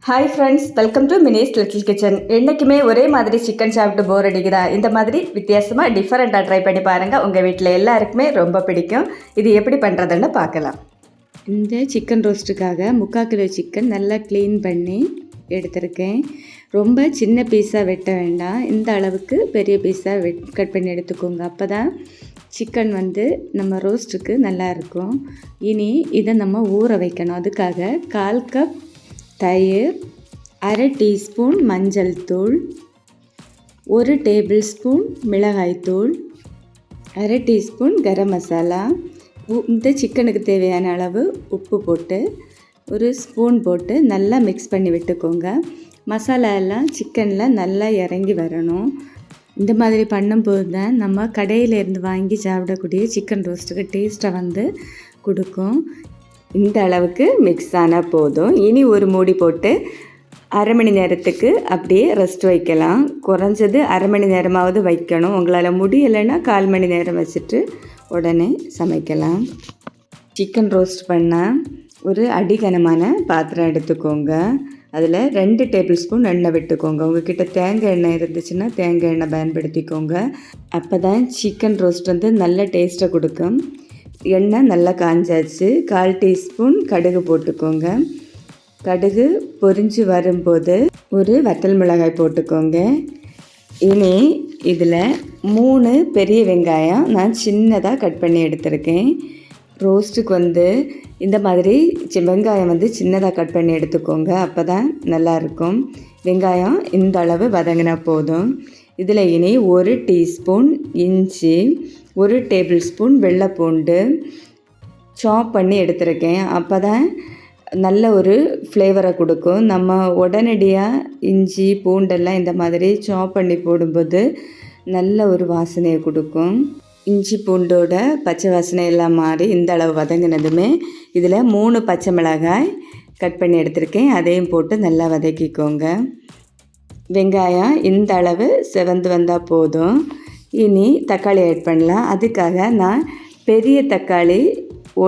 Hi friends, welcome to Mini's little kitchen. என்றைக்குமே ஒரே மாதிரி சிக்கன் சாப்பிட்டு போர் அடிக்குதா? இந்த மாதிரி வித்தியாசமாக டிஃப்ரெண்ட்டாக ட்ரை பண்ணி பாருங்கள். உங்கள் வீட்டில் எல்லாருக்குமே ரொம்ப பிடிக்கும். இது எப்படி பண்ணுறதுன்னு பார்க்கலாம். இந்த சிக்கன் ரோஸ்ட்டுக்காக 3/4 கிலோ சிக்கன் நல்லா க்ளீன் பண்ணி எடுத்திருக்கேன். ரொம்ப சின்ன பீஸாக வெட்ட வேண்டாம், இந்த அளவுக்கு பெரிய பீஸாக கட் பண்ணி எடுத்துக்கோங்க. அப்போ தான் சிக்கன் நம்ம ரோஸ்ட்டுக்கு நல்லாயிருக்கும். இனி இதை நம்ம ஊற வைக்கணும். அதுக்காக 1/4 கப் தயிர், 1/2 டீஸ்பூன் மஞ்சள் தூள், 1 டேபிள் ஸ்பூன் மிளகாய்த்தூள், 1/2 டீஸ்பூன் கரம் மசாலா, இந்த சிக்கனுக்கு தேவையான அளவு உப்பு போட்டு ஒரு ஸ்பூன் போட்டு நல்லா மிக்ஸ் பண்ணி விட்டுக்கோங்க. மசாலா எல்லாம் சிக்கனில் நல்லா இறங்கி வரணும். இந்த மாதிரி பண்ணும்போது தான் நம்ம கடையிலேருந்து வாங்கி சாப்பிடக்கூடிய சிக்கன் ரோஸ்ட்டுக்கு டேஸ்ட்டை கொடுக்கும். இந்த அளவுக்கு மிக்ஸ் ஆனால் போதும். இனி ஒரு மூடி போட்டு 1/2 மணி நேரத்துக்கு அப்படியே ரெஸ்ட் வைக்கலாம். குறைஞ்சது 1/2 மணி நேரமாவது வைக்கணும். உங்களால் முடியலைன்னா 1/4 மணி நேரம் வச்சுட்டு உடனே சமைக்கலாம். சிக்கன் ரோஸ்ட் பண்ணால் ஒரு அடிகனமான பாத்திரம் எடுத்துக்கோங்க. அதில் 2 டேபிள் ஸ்பூன் எண்ணெய் விட்டுக்கோங்க. உங்கள்கிட்ட தேங்காய் எண்ணெய் இருந்துச்சுன்னா தேங்காய் எண்ணெய் பயன்படுத்திக்கோங்க. அப்போ தான் சிக்கன் ரோஸ்ட் நல்ல டேஸ்ட்டை கொடுக்கும். எண்ணெய் நல்லா காஞ்சாச்சு. 1/4 டீஸ்பூன் கடுகு போட்டுக்கோங்க. கடுகு பொரிஞ்சு வரும்போது ஒரு வத்தல் மிளகாய் போட்டுக்கோங்க. இனி இதில் 3 பெரிய வெங்காயம் நான் சின்னதாக கட் பண்ணி எடுத்திருக்கேன். ரோஸ்ட்டுக்கு இந்த மாதிரி வெங்காயம் சின்னதாக கட் பண்ணி எடுத்துக்கோங்க. அப்போ தான் நல்லாயிருக்கும். வெங்காயம் இந்த அளவு வதங்கினா போதும். இதில் இனி 1 டீஸ்பூன் இஞ்சி, 1 டேபிள் ஸ்பூன் வெள்ளைப்பூண்டு சாப் பண்ணி எடுத்திருக்கேன். அப்போ தான் நல்ல ஒரு ஃப்ளேவரை கொடுக்கும். நம்ம உடனடியாக இஞ்சி பூண்டெல்லாம் இந்த மாதிரி சாப் பண்ணி போடும்போது நல்ல ஒரு வாசனையை கொடுக்கும். இஞ்சி பூண்டோட பச்சை வாசனை எல்லாம் மாறி இந்த அளவு வதங்கினதுமே இதில் 3 பச்சை மிளகாய் கட் பண்ணி எடுத்திருக்கேன். அதையும் போட்டு நல்லா வதக்கிக்கோங்க. வெங்காயம் இந்த அளவு செவந்து வந்தால் போதும். இனி தக்காளி ஆட் பண்ணலாம். அதுக்காக நான் பெரிய தக்காளி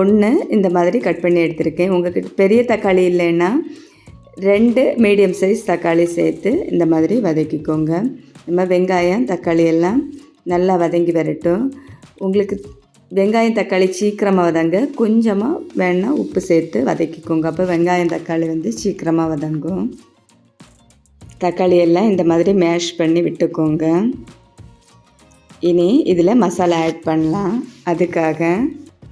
1 இந்த மாதிரி கட் பண்ணி எடுத்திருக்கேன். உங்கள்கிட்ட பெரிய தக்காளி இல்லைன்னா 2 மீடியம் சைஸ் தக்காளி சேர்த்து இந்த மாதிரி வதக்கிக்கோங்க. நம்ம வெங்காயம் தக்காளி எல்லாம் நல்லா வதங்கி வரட்டும். உங்களுக்கு வெங்காயம் தக்காளி சீக்கிரமாக வதங்க கொஞ்சமாக வேணால் உப்பு சேர்த்து வதக்கிக்கோங்க. அப்போ வெங்காயம் தக்காளி சீக்கிரமாக வதங்கும். தக்காளி எல்லாம் இந்த மாதிரி மேஷ் பண்ணி விட்டுக்கோங்க. இனி இதில் மசாலா ஆட் பண்ணலாம். அதுக்காக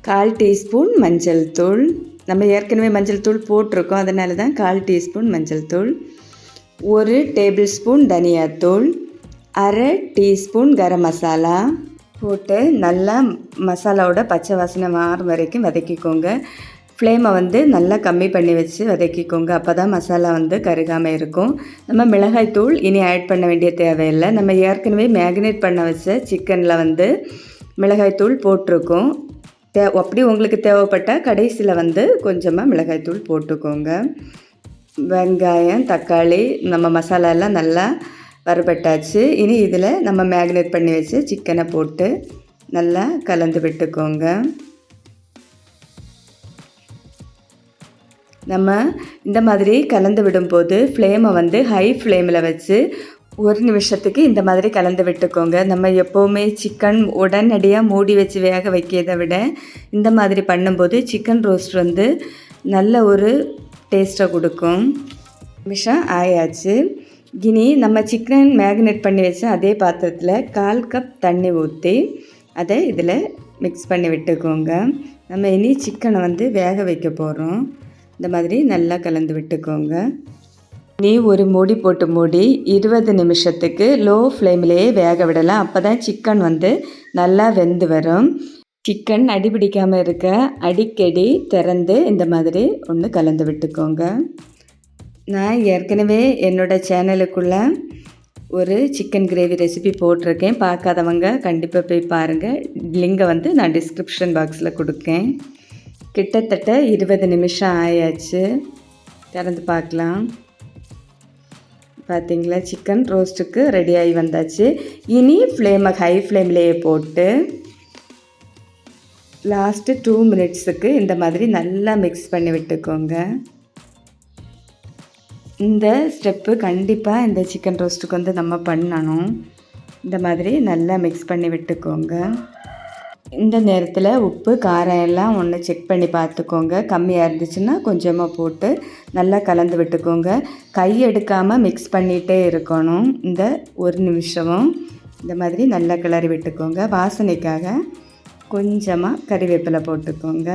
1/4 டீஸ்பூன் மஞ்சள் தூள். நம்ம ஏற்கனவே மஞ்சள் தூள் போட்டிருக்கோம், அதனால தான் 1/4 டீஸ்பூன் மஞ்சள் தூள், 1 டேபிள் ஸ்பூன் தனியாத்தூள், 1/2 டீஸ்பூன் கரம் மசாலா போட்டு நல்லா மசாலாவோட பச்சை வாசனை மாறும் வரைக்கும் வதக்கிக்கோங்க. ஃப்ளேமை நல்லா கம்மி பண்ணி வச்சு வதக்கிக்கோங்க. அப்போ தான் மசாலா கருகாமல் இருக்கும். நம்ம மிளகாய்த்தூள் இனி ஆட் பண்ண வேண்டிய தேவையில்லை. நம்ம ஏற்கனவே மேக்னேட் பண்ண வச்ச சிக்கனில் மிளகாய்த்தூள் போட்டிருக்கோம். அப்படி உங்களுக்கு தேவைப்பட்டால் கடைசியில் கொஞ்சமாக மிளகாய்த்தூள் போட்டுக்கோங்க. வெங்காயம் தக்காளி நம்ம மசாலாலாம் நல்லா வறுபட்டாச்சு. இனி இதில் நம்ம மேக்னேட் பண்ணி வச்சு சிக்கனை போட்டு நல்லா கலந்து விட்டுக்கோங்க. நம்ம இந்த மாதிரி கலந்து விடும்போது ஃப்ளேமை ஹை ஃப்ளேமில் வச்சு 1 நிமிஷத்துக்கு இந்த மாதிரி கலந்து விட்டுக்கோங்க. நம்ம எப்போவுமே சிக்கன் உடனடியாக மூடி வச்சு வேக வைக்கிறதை விட இந்த மாதிரி பண்ணும்போது சிக்கன் ரோஸ்ட் நல்ல ஒரு டேஸ்ட்டை கொடுக்கும். நிமிஷம் ஆயாச்சு. இனி நம்ம சிக்கன் மேக்னேட் பண்ணி வச்சு அதே பாத்திரத்தில் 1/4 கப் தண்ணி ஊற்றி அதை இதில் மிக்ஸ் பண்ணி விட்டுக்கோங்க. நம்ம இனி சிக்கனை வேக வைக்க போகிறோம். இந்த மாதிரி நல்லா கலந்து விட்டுக்கோங்க. நீ ஒரு மூடி போட்டு மூடி 20 நிமிஷத்துக்கு லோ ஃப்ளேம்லேயே வேக விடலாம். அப்போ தான் சிக்கன் நல்லா வெந்து வரும். சிக்கன் அடிபிடிக்காமல் இருக்க அடிக்கடி திறந்து இந்த மாதிரி ஒன்று கலந்து விட்டுக்கோங்க. நான் ஏற்கனவே என்னோடய சேனலுக்குள்ளே ஒரு சிக்கன் கிரேவி ரெசிபி போட்டிருக்கேன். பார்க்காதவங்க கண்டிப்பாக போய் பாருங்கள். லிங்கை நான் டிஸ்கிரிப்ஷன் பாக்ஸில் கொடுக்கேன். கிட்டத்தட்ட 20 நிமிஷம் ஆயாச்சு. திறந்து பார்க்கலாம். பார்த்திங்களா, சிக்கன் ரோஸ்ட்டுக்கு ரெடியாகி வந்தாச்சு. இனி ஃப்ளேமை ஹை ஃப்ளேம்லேயே போட்டு லாஸ்ட்டு 2 மினிட்ஸுக்கு இந்த மாதிரி நல்லா மிக்ஸ் பண்ணி விட்டுக்கோங்க. இந்த ஸ்டெப்பு கண்டிப்பாக இந்த சிக்கன் ரோஸ்ட்டுக்கு வந்து நம்ம பண்ணணும். இந்த மாதிரி நல்லா மிக்ஸ் பண்ணி விட்டுக்கோங்க. இந்த நேரத்தில் உப்பு காரம் எல்லாம் ஒன்று செக் பண்ணி பார்த்துக்கோங்க. கம்மியாக இருந்துச்சுன்னா கொஞ்சமாக போட்டு நல்லா கலந்து விட்டுக்கோங்க. கை எடுக்காமல் மிக்ஸ் பண்ணிகிட்டே இருக்கணும். இந்த 1 நிமிஷமும் இந்த மாதிரி நல்லா கிளறி விட்டுக்கோங்க. வாசனைக்காக கொஞ்சமாக கறிவேப்பிலை போட்டுக்கோங்க.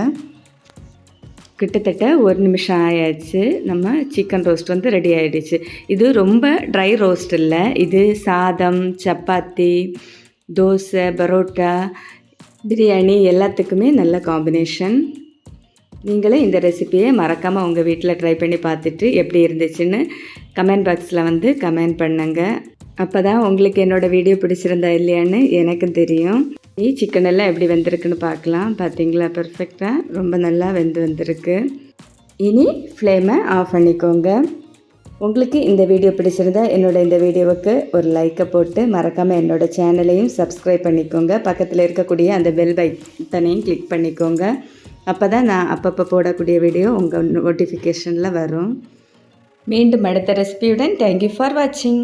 கிட்டத்தட்ட 1 நிமிஷம் ஆயாச்சு. நம்ம சிக்கன் ரோஸ்ட் வந்து ரெடி ஆகிடுச்சு. இது ரொம்ப ட்ரை ரோஸ்ட் இல்லை. இது சாதம், சப்பாத்தி, தோசை, பரோட்டா, பிரியாணி எல்லாத்துக்குமே நல்ல காம்பினேஷன். நீங்களும் இந்த ரெசிப்பியை மறக்காமல் உங்கள் வீட்டில் ட்ரை பண்ணி பார்த்துட்டு எப்படி இருந்துச்சுன்னு கமெண்ட் பாக்ஸில் வந்து கமெண்ட் பண்ணுங்கள். அப்போ தான் உங்களுக்கு என்னோடய வீடியோ பிடிச்சிருந்தா இல்லையான்னு எனக்கும் தெரியும். சிக்கன் எல்லாம் எப்படி வெந்திருக்குன்னு பார்க்கலாம். பார்த்தீங்களா, பர்ஃபெக்டாக ரொம்ப நல்லா வந்திருக்கு. இனி ஃப்ளேமை ஆஃப் பண்ணிக்கோங்க. உங்களுக்கு இந்த வீடியோ பிடிச்சிருந்தா இந்த வீடியோவுக்கு ஒரு லைக்கை போட்டு மறக்காமல் என்னோடய சேனலையும் சப்ஸ்கிரைப் பண்ணிக்கோங்க. பக்கத்தில் இருக்கக்கூடிய அந்த பெல் பட்டனையும் கிளிக் பண்ணிக்கோங்க. அப்போ தான் நான் அப்பப்போ போடக்கூடிய வீடியோ உங்கள் நோட்டிஃபிகேஷனில் வரும். மீண்டும் அடுத்த ரெசிபியுடன் தேங்க்யூ ஃபார் வாட்சிங்.